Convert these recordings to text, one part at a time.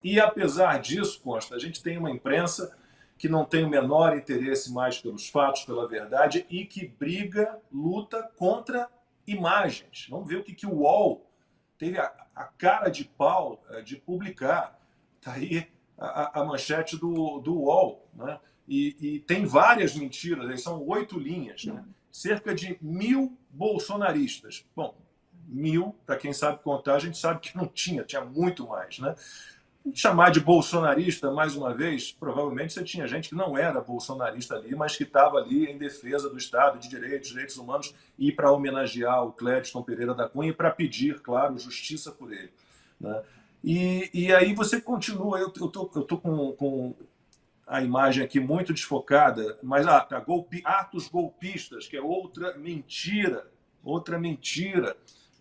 E, apesar disso, Consta, a gente tem uma imprensa que não tem o menor interesse mais pelos fatos, pela verdade, e que briga, luta contra imagens. Vamos ver o que o UOL teve a cara de pau de publicar. Está aí a manchete do UOL. Né? E tem várias mentiras, são 8 linhas. Né? Cerca de 1.000 bolsonaristas. Bom, 1.000, para quem sabe contar, a gente sabe que não tinha muito mais. Né? Chamar de bolsonarista, mais uma vez, provavelmente você tinha gente que não era bolsonarista ali, mas que estava ali em defesa do Estado de direitos humanos e para homenagear o Clédson Pereira da Cunha e para pedir, claro, justiça por ele. Né? E aí você continua, eu tô com a imagem aqui muito desfocada, mas atos golpistas, que é outra mentira.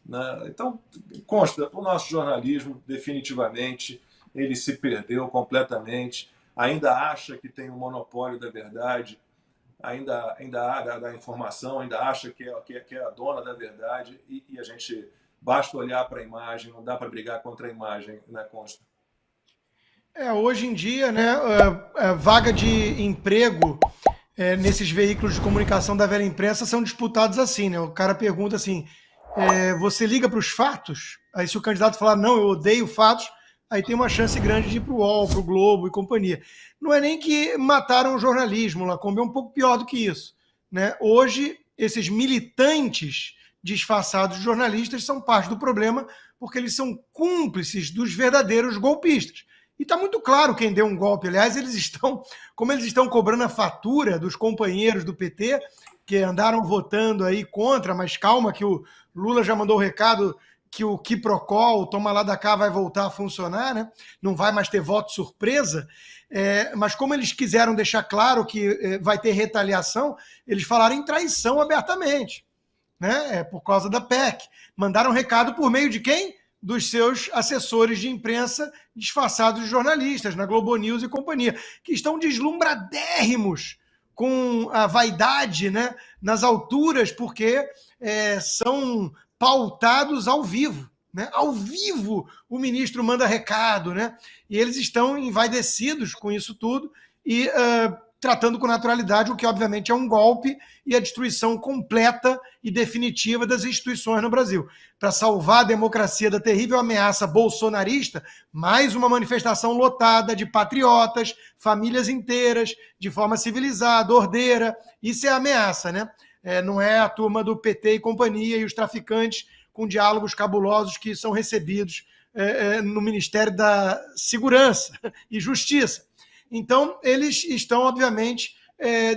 Né? Então, consta, o nosso jornalismo definitivamente ele se perdeu completamente, ainda acha que tem o monopólio da verdade, ainda da informação, ainda acha que é a dona da verdade, e a gente basta olhar para a imagem, não dá para brigar contra a imagem, né, Consta? Hoje em dia, né, vaga de emprego nesses veículos de comunicação da velha imprensa são disputados assim, né? O cara pergunta assim, você liga para os fatos? Aí se o candidato falar, não, eu odeio fatos, aí tem uma chance grande de ir para o UOL, para o Globo e companhia. Não é nem que mataram o jornalismo, Lacombe, é um pouco pior do que isso. Né? Hoje, esses militantes disfarçados de jornalistas são parte do problema porque eles são cúmplices dos verdadeiros golpistas. E está muito claro quem deu um golpe. Aliás, como eles estão cobrando a fatura dos companheiros do PT, que andaram votando aí contra, mas calma que o Lula já mandou o recado que o quiprocó, o toma lá da cá, vai voltar a funcionar, né? Não vai mais ter voto surpresa. Mas como eles quiseram deixar claro que vai ter retaliação, eles falaram em traição abertamente, né? Por causa da PEC. Mandaram recado por meio de quem? Dos seus assessores de imprensa disfarçados de jornalistas, na Globo News e companhia, que estão deslumbradérrimos com a vaidade, né, nas alturas, porque são pautados ao vivo. Né? Ao vivo o ministro manda recado, né? E eles estão envaidecidos com isso tudo e tratando com naturalidade o que obviamente é um golpe e a destruição completa e definitiva das instituições no Brasil. Para salvar a democracia da terrível ameaça bolsonarista, mais uma manifestação lotada de patriotas, famílias inteiras, de forma civilizada, ordeira. Isso é ameaça, né? Não é a turma do PT e companhia e os traficantes com diálogos cabulosos que são recebidos no Ministério da Segurança e Justiça. Então, eles estão, obviamente,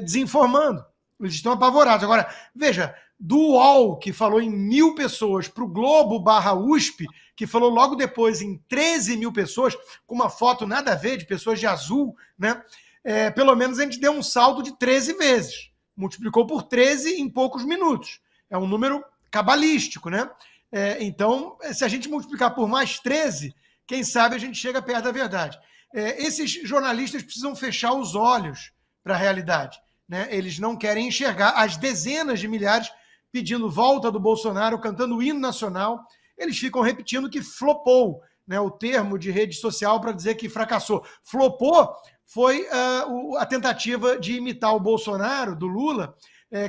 desinformando. Eles estão apavorados. Agora, veja, do UOL, que falou em 1.000 pessoas, para o Globo/USP, que falou logo depois em 13 mil pessoas, com uma foto nada a ver de pessoas de azul, né? Pelo menos a gente deu um saldo de 13 vezes. Multiplicou por 13 em poucos minutos. É um número cabalístico, né? Então, se a gente multiplicar por mais 13, quem sabe a gente chega perto da verdade. Esses jornalistas precisam fechar os olhos para a realidade. Né? Eles não querem enxergar as dezenas de milhares pedindo volta do Bolsonaro, cantando o hino nacional. Eles ficam repetindo que flopou, né? O termo de rede social para dizer que fracassou. Flopou foi a tentativa de imitar o Bolsonaro, do Lula,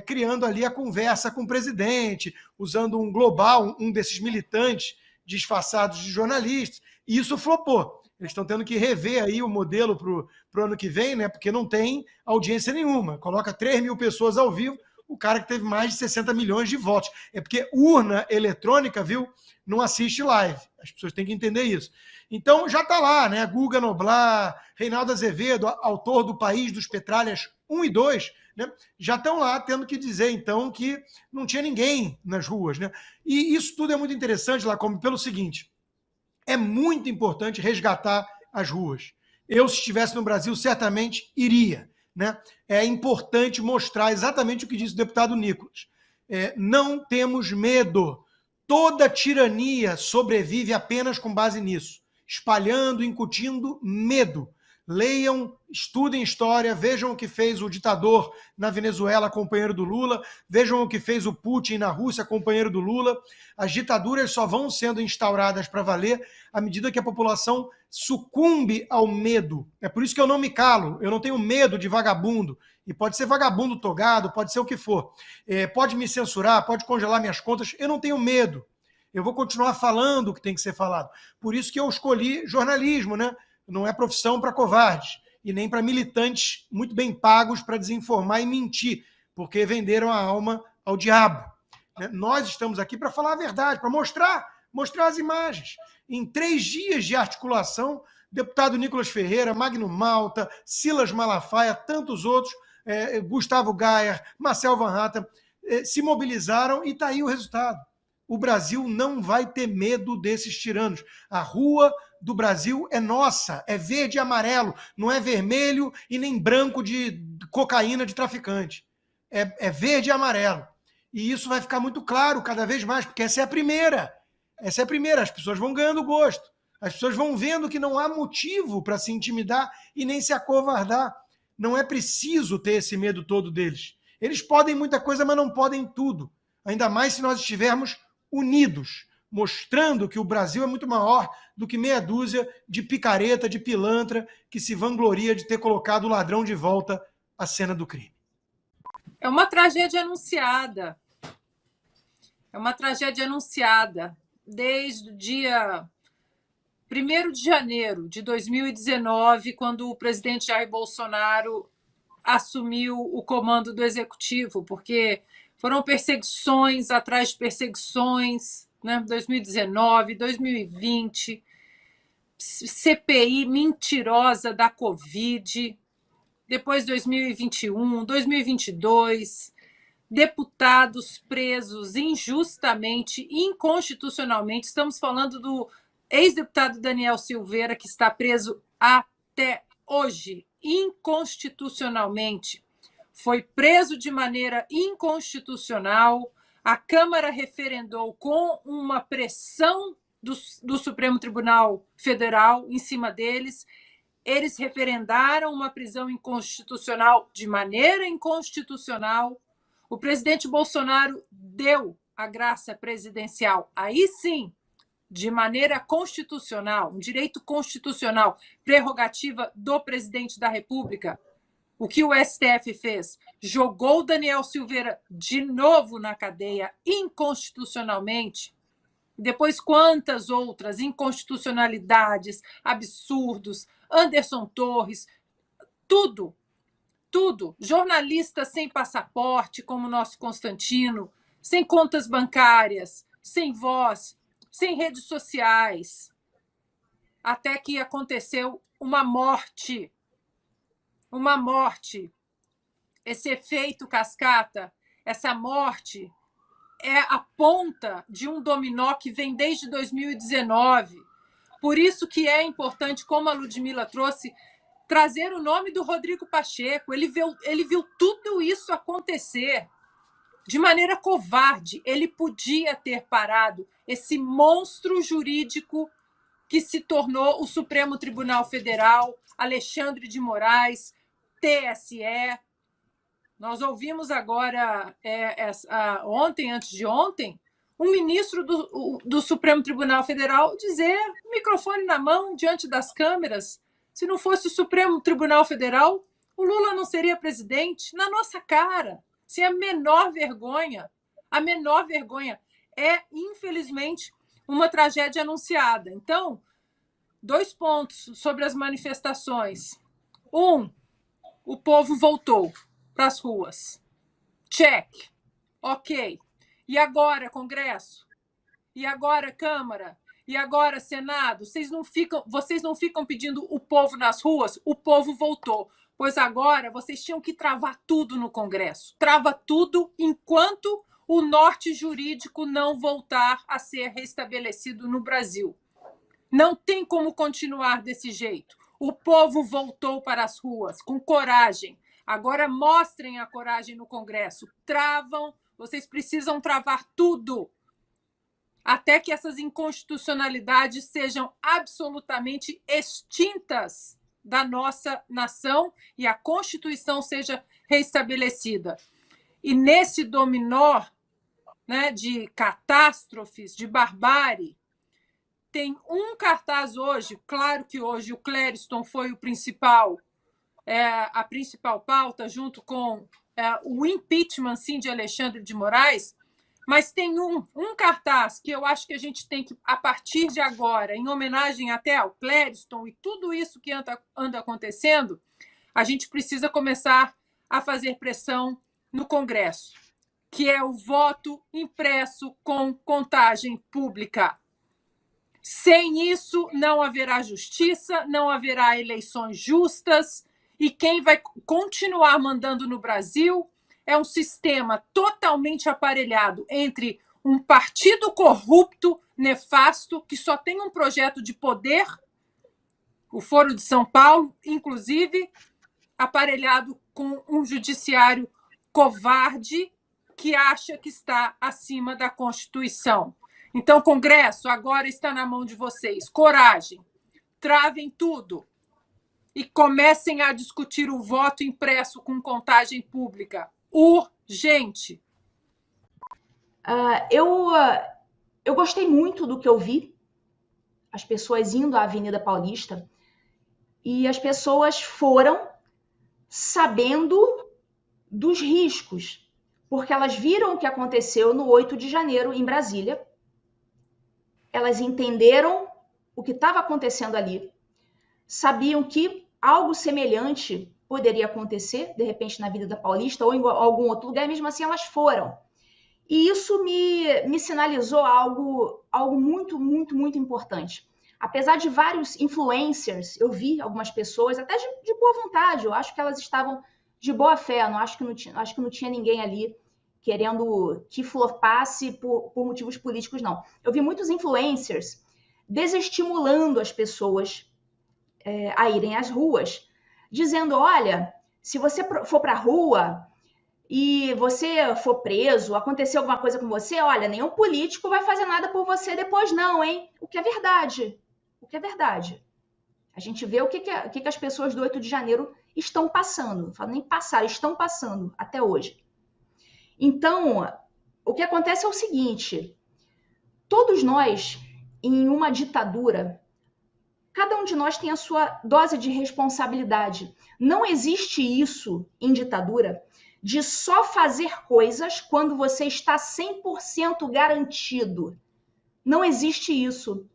criando ali a conversa com o presidente, usando um global, um desses militantes disfarçados de jornalistas. E isso flopou. Eles estão tendo que rever aí o modelo para o ano que vem, né? Porque não tem audiência nenhuma. Coloca 3 mil pessoas ao vivo, o cara que teve mais de 60 milhões de votos. É porque urna eletrônica, viu, não assiste live. As pessoas têm que entender isso. Então já está lá, né? Guga Noblar, Reinaldo Azevedo, autor do País dos Petralhas 1 e 2, né? Já estão lá tendo que dizer, então, que não tinha ninguém nas ruas. Né? E isso tudo é muito interessante, Lacombe, pelo seguinte: é muito importante resgatar as ruas. Eu, se estivesse no Brasil, certamente iria. Né? É importante mostrar exatamente o que disse o deputado Nicolas. Não temos medo. Toda tirania sobrevive apenas com base nisso, espalhando, incutindo medo. Leiam, estudem história, vejam o que fez o ditador na Venezuela, companheiro do Lula, vejam o que fez o Putin na Rússia, companheiro do Lula. As ditaduras só vão sendo instauradas para valer à medida que a população sucumbe ao medo. É por isso que eu não me calo, eu não tenho medo de vagabundo. E pode ser vagabundo togado, pode ser o que for. Pode me censurar, pode congelar minhas contas, eu não tenho medo. Eu vou continuar falando o que tem que ser falado. Por isso que eu escolhi jornalismo, né? Não é profissão para covardes e nem para militantes muito bem pagos para desinformar e mentir, porque venderam a alma ao diabo. Nós estamos aqui para falar a verdade, para mostrar as imagens. Em 3 dias de articulação, deputado Nicolas Ferreira, Magno Malta, Silas Malafaia, tantos outros, Gustavo Gayer, Marcel Van Hatten, se mobilizaram e está aí o resultado. O Brasil não vai ter medo desses tiranos. A rua do Brasil é nossa, é verde e amarelo, não é vermelho e nem branco de cocaína de traficante. É verde e amarelo. E isso vai ficar muito claro cada vez mais, porque essa é a primeira. Essa é a primeira. As pessoas vão ganhando gosto. As pessoas vão vendo que não há motivo para se intimidar e nem se acovardar. Não é preciso ter esse medo todo deles. Eles podem muita coisa, mas não podem tudo. Ainda mais se nós estivermos unidos, mostrando que o Brasil é muito maior do que meia dúzia de picareta, de pilantra, que se vangloria de ter colocado o ladrão de volta à cena do crime. É uma tragédia anunciada. É uma tragédia anunciada desde o dia 1º de janeiro de 2019, quando o presidente Jair Bolsonaro assumiu o comando do executivo, porque foram perseguições atrás de perseguições, né? 2019, 2020, CPI mentirosa da Covid, depois 2021, 2022, deputados presos injustamente, inconstitucionalmente. Estamos falando do ex-deputado Daniel Silveira, que está preso até hoje, inconstitucionalmente. Foi preso de maneira inconstitucional. A Câmara referendou com uma pressão do Supremo Tribunal Federal em cima deles. Eles referendaram uma prisão inconstitucional de maneira inconstitucional. O presidente Bolsonaro deu a graça presidencial, aí sim, de maneira constitucional, um direito constitucional, prerrogativa do presidente da República. O que o STF fez? Jogou Daniel Silveira de novo na cadeia, inconstitucionalmente. Depois, quantas outras inconstitucionalidades, absurdos, Anderson Torres, tudo. Jornalista sem passaporte, como o nosso Constantino, sem contas bancárias, sem voz, sem redes sociais. Até que aconteceu uma morte. Uma morte. Esse efeito cascata, essa morte, é a ponta de um dominó que vem desde 2019. Por isso que é importante, como a Ludmila trouxe, trazer o nome do Rodrigo Pacheco. Ele viu tudo isso acontecer de maneira covarde. Ele podia ter parado esse monstro jurídico que se tornou o Supremo Tribunal Federal, Alexandre de Moraes, TSE. Nós ouvimos agora, ontem, antes de ontem, um ministro do Supremo Tribunal Federal dizer, microfone na mão, diante das câmeras, se não fosse o Supremo Tribunal Federal, o Lula não seria presidente, na nossa cara. Sem a menor vergonha. A menor vergonha. É, infelizmente, uma tragédia anunciada. Então, 2 pontos sobre as manifestações. 1, o povo voltou para as ruas. Check. Ok. E agora, Congresso? E agora, Câmara? E agora, Senado? Vocês não ficam pedindo o povo nas ruas? O povo voltou. Pois agora vocês tinham que travar tudo no Congresso. Trava tudo enquanto o norte jurídico não voltar a ser restabelecido no Brasil. Não tem como continuar desse jeito. O povo voltou para as ruas com coragem. Agora mostrem a coragem no Congresso. Travam, vocês precisam travar tudo. Até que essas inconstitucionalidades sejam absolutamente extintas da nossa nação e a Constituição seja restabelecida. E nesse dominó, né, de catástrofes, de barbárie, tem um cartaz hoje, claro que hoje o Clériston foi o principal, a principal pauta, junto com o impeachment, sim, de Alexandre de Moraes, mas tem um cartaz que eu acho que a gente tem que, a partir de agora, em homenagem até ao Clériston e tudo isso que anda acontecendo, a gente precisa começar a fazer pressão no Congresso, que é o voto impresso com contagem pública. Sem isso, não haverá justiça, não haverá eleições justas, e quem vai continuar mandando no Brasil é um sistema totalmente aparelhado entre um partido corrupto, nefasto, que só tem um projeto de poder, o Foro de São Paulo, inclusive, aparelhado com um judiciário covarde que acha que está acima da Constituição. Então, Congresso, agora está na mão de vocês. Coragem, travem tudo e comecem a discutir o voto impresso com contagem pública. Urgente. Eu gostei muito do que eu vi, as pessoas indo à Avenida Paulista, e as pessoas foram sabendo dos riscos, porque elas viram o que aconteceu no 8 de janeiro em Brasília, elas entenderam o que estava acontecendo ali, sabiam que algo semelhante poderia acontecer, de repente, na Avenida Paulista ou em algum outro lugar, e mesmo assim elas foram. E isso me sinalizou algo muito, muito, muito importante. Apesar de vários influencers, eu vi algumas pessoas, até de boa vontade, eu acho que elas estavam de boa fé, acho que não tinha ninguém ali querendo que flopasse por motivos políticos, não. Eu vi muitos influencers desestimulando as pessoas a irem às ruas, dizendo, olha, se você for para a rua e você for preso, acontecer alguma coisa com você, olha, nenhum político vai fazer nada por você depois não, hein? O que é verdade. O que é verdade. A gente vê o que as pessoas do 8 de janeiro estão passando. Não falo nem passaram, estão passando até hoje. Então, o que acontece é o seguinte, todos nós, em uma ditadura, cada um de nós tem a sua dose de responsabilidade. Não existe isso em ditadura de só fazer coisas quando você está 100% garantido. Não existe isso.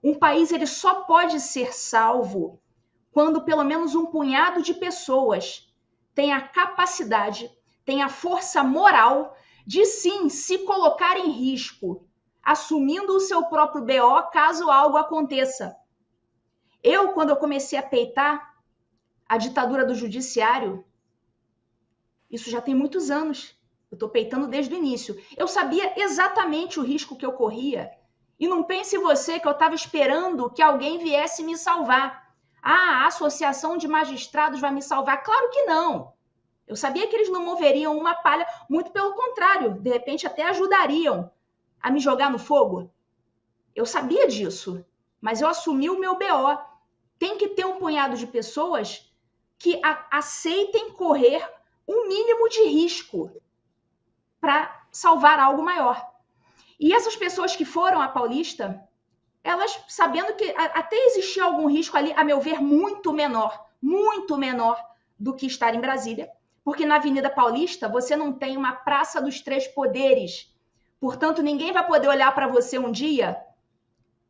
Um país ele só pode ser salvo quando pelo menos um punhado de pessoas tem a capacidade, tem a força moral de sim se colocar em risco, assumindo o seu próprio BO caso algo aconteça. Quando eu comecei a peitar a ditadura do judiciário, isso já tem muitos anos, eu estou peitando desde o início, eu sabia exatamente o risco que eu corria. E não pense você que eu estava esperando que alguém viesse me salvar. A Associação de Magistrados vai me salvar? Claro que não. Eu sabia que eles não moveriam uma palha, muito pelo contrário, de repente até ajudariam a me jogar no fogo. Eu sabia disso, mas eu assumi o meu BO. Tem que ter um punhado de pessoas que aceitem correr um mínimo de risco para salvar algo maior. E essas pessoas que foram à Paulista, elas sabendo que até existia algum risco ali, a meu ver, muito menor do que estar em Brasília, porque na Avenida Paulista você não tem uma praça dos três poderes. Portanto, ninguém vai poder olhar para você um dia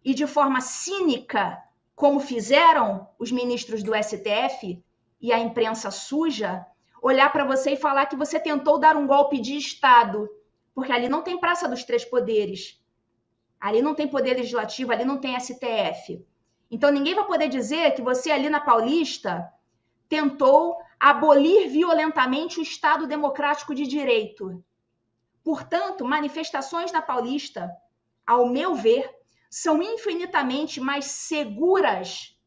e de forma cínica, como fizeram os ministros do STF e a imprensa suja, olhar para você e falar que você tentou dar um golpe de Estado, porque ali não tem praça dos três poderes. Ali não tem poder legislativo, ali não tem STF. Então, ninguém vai poder dizer que você ali na Paulista tentou abolir violentamente o Estado democrático de direito. Portanto, manifestações na Paulista, ao meu ver, são infinitamente mais seguras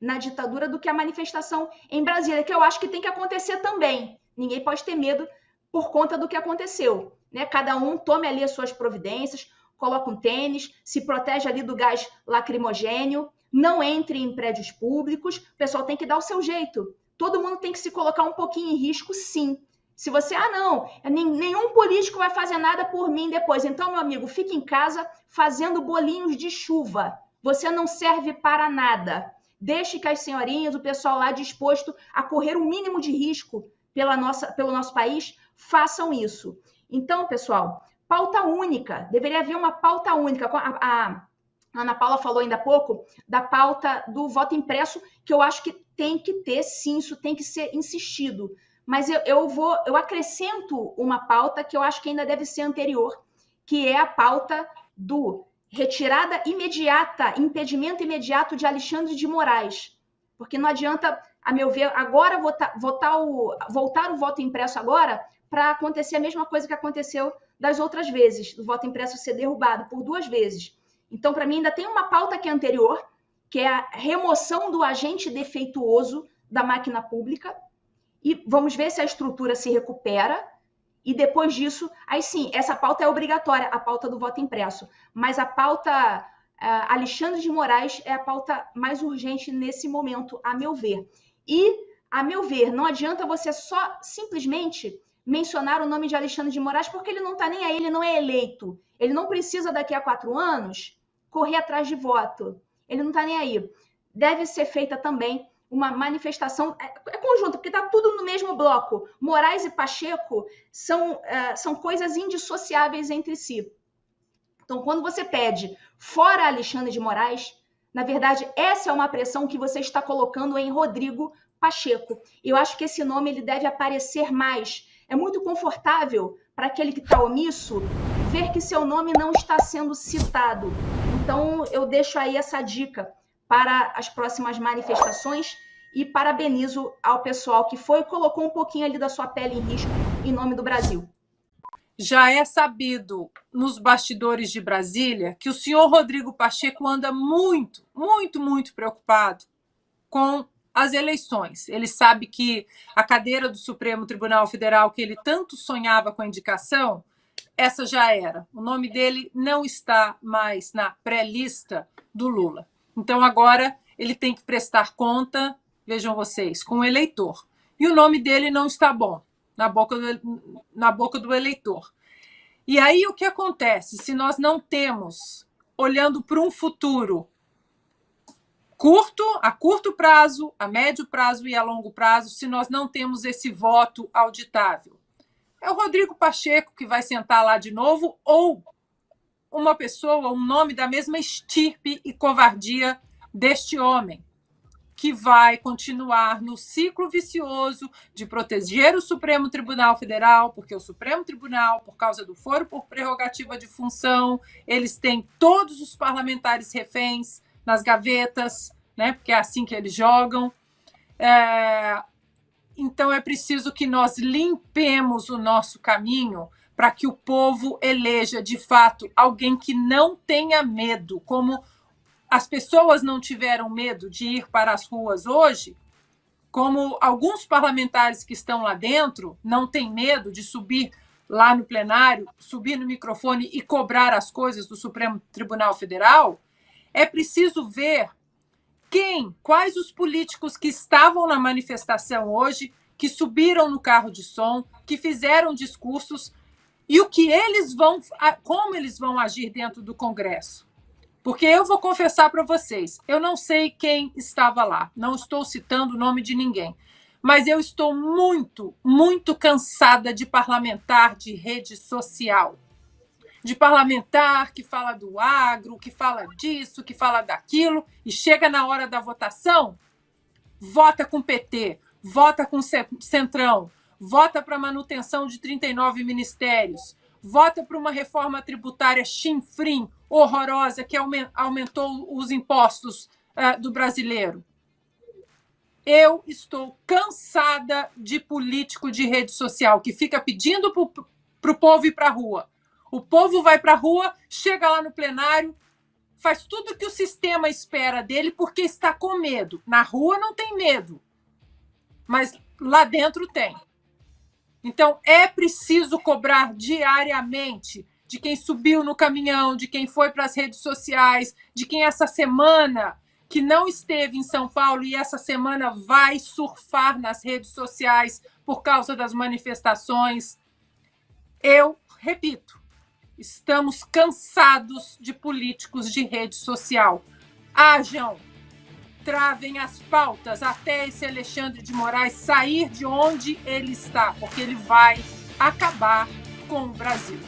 na ditadura do que a manifestação em Brasília, que eu acho que tem que acontecer também. Ninguém pode ter medo por conta do que aconteceu. Né? Cada um tome ali as suas providências, coloca um tênis, se protege ali do gás lacrimogênio, não entre em prédios públicos, o pessoal tem que dar o seu jeito. Todo mundo tem que se colocar um pouquinho em risco, sim. Se você, não, nenhum político vai fazer nada por mim depois. Então, meu amigo, fique em casa fazendo bolinhos de chuva. Você não serve para nada. Deixe que as senhorinhas, o pessoal lá disposto a correr o mínimo de risco pelo nosso país, façam isso. Então, pessoal, pauta única. Deveria haver uma pauta única. A Ana Paula falou ainda há pouco da pauta do voto impresso, que eu acho que tem que ter, sim, isso tem que ser insistido. Mas eu acrescento uma pauta que eu acho que ainda deve ser anterior, que é a pauta do retirada imediata, impedimento imediato de Alexandre de Moraes. Porque não adianta, a meu ver, agora voltar o voto impresso agora para acontecer a mesma coisa que aconteceu das outras vezes, do voto impresso ser derrubado por 2 vezes. Então, para mim, ainda tem uma pauta que é anterior, que é a remoção do agente defeituoso da máquina pública, e vamos ver se a estrutura se recupera, e depois disso, aí sim, essa pauta é obrigatória, a pauta do voto impresso, mas a pauta Alexandre de Moraes é a pauta mais urgente nesse momento, a meu ver. E, a meu ver, não adianta você só simplesmente mencionar o nome de Alexandre de Moraes, porque ele não está nem aí, ele não é eleito. Ele não precisa, daqui a 4 anos, correr atrás de voto. Ele não está nem aí. Deve ser feita também uma manifestação, é conjunto, porque está tudo no mesmo bloco. Moraes e Pacheco são coisas indissociáveis entre si. Então, quando você pede fora Alexandre de Moraes, na verdade, essa é uma pressão que você está colocando em Rodrigo Pacheco. Eu acho que esse nome ele deve aparecer mais. É muito confortável para aquele que está omisso ver que seu nome não está sendo citado. Então, eu deixo aí essa dica para as próximas manifestações e parabenizo ao pessoal que foi e colocou um pouquinho ali da sua pele em risco em nome do Brasil. Já é sabido nos bastidores de Brasília que o senhor Rodrigo Pacheco anda muito, muito, muito preocupado com as eleições. Ele sabe que a cadeira do Supremo Tribunal Federal, que ele tanto sonhava com a indicação, essa já era. O nome dele não está mais na pré-lista do Lula. Então, agora, ele tem que prestar conta, vejam vocês, com o eleitor. E o nome dele não está bom na boca do eleitor. E aí, o que acontece? Se nós não temos, olhando para um futuro a curto prazo, a médio prazo e a longo prazo, se nós não temos esse voto auditável? É o Rodrigo Pacheco que vai sentar lá de novo, ou uma pessoa, um nome da mesma estirpe e covardia deste homem, que vai continuar no ciclo vicioso de proteger o Supremo Tribunal Federal, porque o Supremo Tribunal, por causa do foro por prerrogativa de função, eles têm todos os parlamentares reféns nas gavetas, né? Porque é assim que eles jogam. Então, é preciso que nós limpemos o nosso caminho para que o povo eleja, de fato, alguém que não tenha medo, como as pessoas não tiveram medo de ir para as ruas hoje, como alguns parlamentares que estão lá dentro não têm medo de subir lá no plenário, subir no microfone e cobrar as coisas do Supremo Tribunal Federal. É preciso ver quais os políticos que estavam na manifestação hoje, que subiram no carro de som, que fizeram discursos, e como eles vão agir dentro do Congresso. Porque eu vou confessar para vocês, eu não sei quem estava lá, não estou citando o nome de ninguém, mas eu estou muito, muito cansada de parlamentar de rede social. De parlamentar que fala do agro, que fala disso, que fala daquilo, e chega na hora da votação, vota com PT, vota com Centrão, vota para a manutenção de 39 ministérios, vota para uma reforma tributária chinfrim, horrorosa, que aumentou os impostos do brasileiro. Eu estou cansada de político de rede social que fica pedindo para o povo ir para a rua. O povo vai para a rua, chega lá no plenário, faz tudo o que o sistema espera dele porque está com medo. Na rua não tem medo, mas lá dentro tem. Então, é preciso cobrar diariamente de quem subiu no caminhão, de quem foi para as redes sociais, de quem essa semana que não esteve em São Paulo e essa semana vai surfar nas redes sociais por causa das manifestações. Eu repito, estamos cansados de políticos de rede social. Ajam, travem as pautas até esse Alexandre de Moraes sair de onde ele está, porque ele vai acabar com o Brasil.